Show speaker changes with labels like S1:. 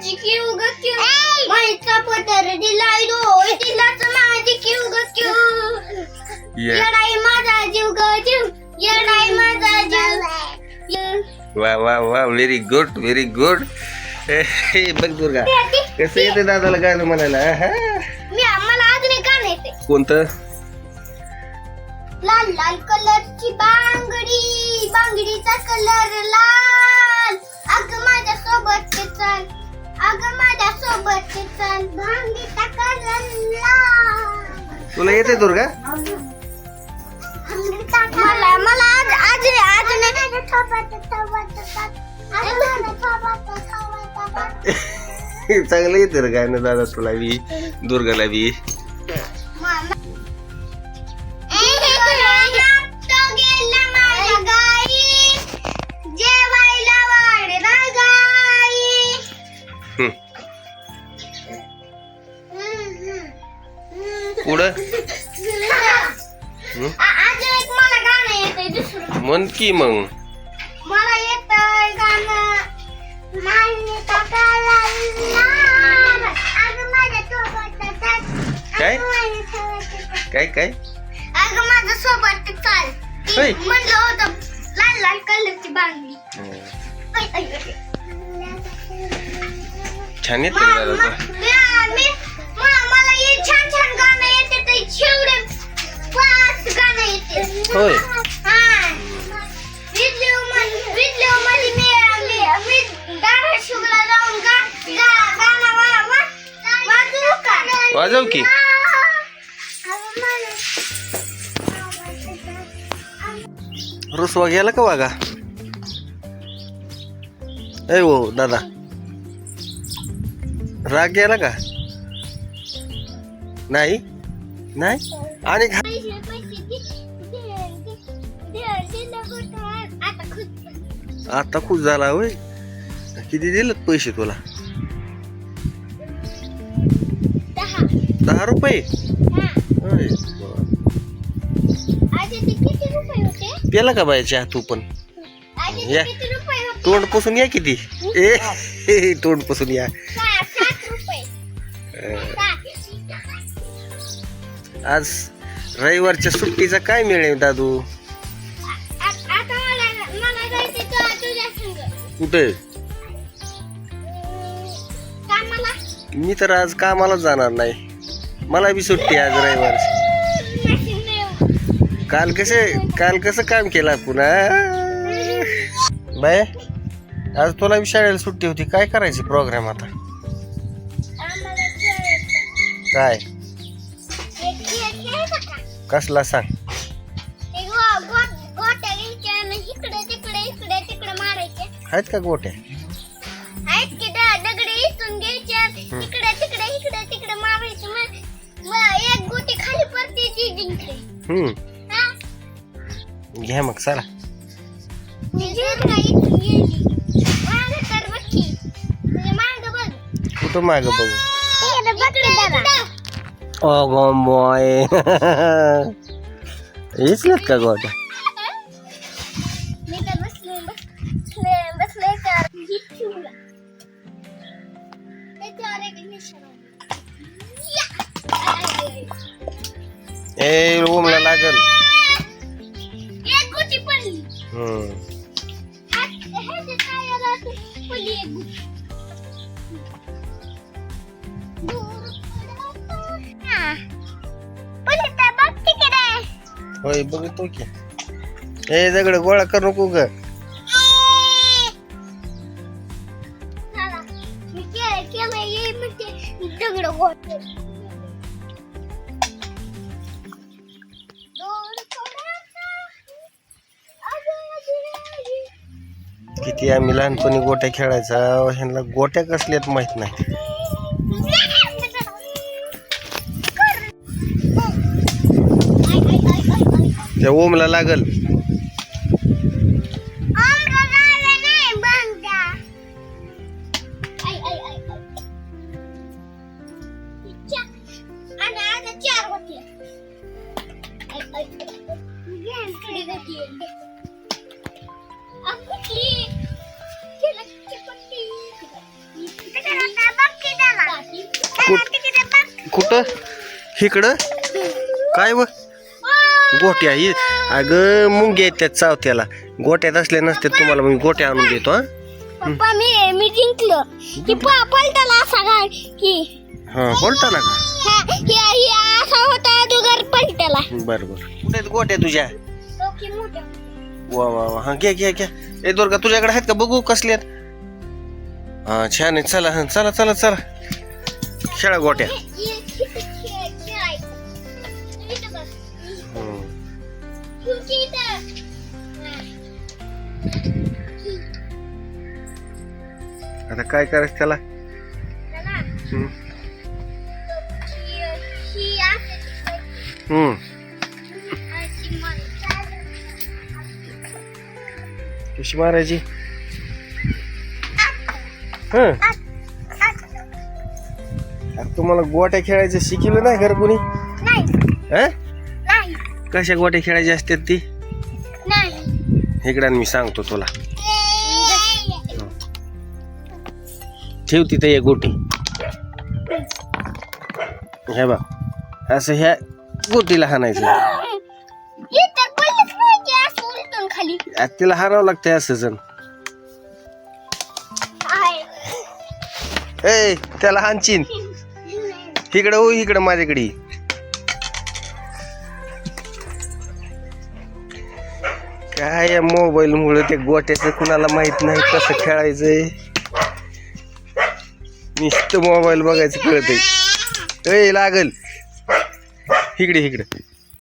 S1: माझी क्यू ग क्यू माईचा पदर दिलाय डोय दिलाच माझी क्यू ग क्यू येडाई माझा जीव ग जीव येडाई माझा जीव
S2: वा वा वा व्हेरी गुड व्हेरी गुड. बघ दुर्गा कसं येते दादाला गाणं म्हणायला.
S1: मी आम्हाला अजून एक गाणं येते.
S2: कोणतं?
S1: लाल लाल कलरची बांगडी बांगडीचा कलर लाल अग माझ्या सोबत चल अग माझ्या सोबत चल बांगडीचा कलर लाल.
S2: तुला येते दुर्गा?
S1: मला मला आज आज
S2: चांगलं येते रे गाणं दादा तुला बी दुर्गाला बी. पुढं
S1: आज एक मला गाणं येतंय दुसरं.
S2: म्हण की मग.
S1: मला येतंय गाणं मान्यता करा अगं माझ्या सोबत
S2: काय काय काय
S1: अगं माझ्या सोबत चाल
S2: होय.
S1: म्हणलं होतं लाल लाल कलरची बांगडी.
S2: छान येते रे दादा
S1: मला हे छान छान गाणं येते ते शेवडे पाच गाणं येते.
S2: होय.
S1: मध्ये मी धाराशिवला जाऊन गाणं वाजवू का?
S2: वाजव की. रुसवा गेला का वागा? ए हो दादा राग गेला का? नाही नाही आणि आता खुश झाला होय. किती दिलेत पैसे तुला? 10 रुपये. होय. पेला का बाय चहा तू पण? या तोंड पुसून या किती. ए तोंड पुसून या. आज रविवारच्या सुट्टीचा काय मिळेल दादू? कुठे? मी तर आज कामाला जाणार नाही. मला बी सुट्टी आज रविवारची. काल कसं काम केलं पुन्हा बाय? आज तुला बी शाळेला सुट्टी होती. काय करायची प्रोग्राम आता? काय कसला सांग? आहेत का गोट्या?
S1: एक गोटी खाली पडते ती जिंकते.
S2: घ्या मग चला. कुठं माग बघू? ओ गॉम्बॉय इचलत का गोट्या? ए ओमला लागल.
S1: एक गोटी पडली.
S2: होय बघतो की. ए दगड गोळा कर नको ग.
S1: दगड गोळ
S2: किती आम्ही लहानपणी गोट्या खेळायचा. ह्यांना गोट्या कसल्यात माहित नाही. त्या ओमला लागल. कुठं इकडं काय व गोट्या ही अगं मुंग्या आहेत त्यात चावत्याला गोट्यात असल्या नसते तुम्हाला मी गोट्या आणून देतो हा
S1: पप्पा मी जिंकलो की पलटाला असा गाड की
S2: हा बोलता ना का
S1: असा होता दुगर पलटाला
S2: बर बर कुठे आहेत गोट्या तुझ्या
S1: ओके मोठा
S2: वा वा वा हा घ्या घ्या घ्या ए दुर्गा तुझ्याकडे आहेत का बघू कसले आहेत हा छान आहे चला हा चला चला चला खेळा गोट्या आता काय करायचं त्याला कशी मारायची हं तुम्हाला गोट्या खेळायचं शिकवलं नाही घर कोणी कशा गोट्या खेळायच्या असतात ती इकडं मी सांगतो तुला ठेव तिथं एक गोटी हे बघ असं ह्या गोटीला हाणायचं तिला हाणावं लागतंय असं जण ए त्याला हाणचीन इकडं हो इकडं माझ्याकडे काय या मोबाईल मुळे ते गोट्याचं कुणाला माहित नाही कसं खेळायचंय नुसतं मोबाईल बघायचं कळतंय लागल इकडे इकडे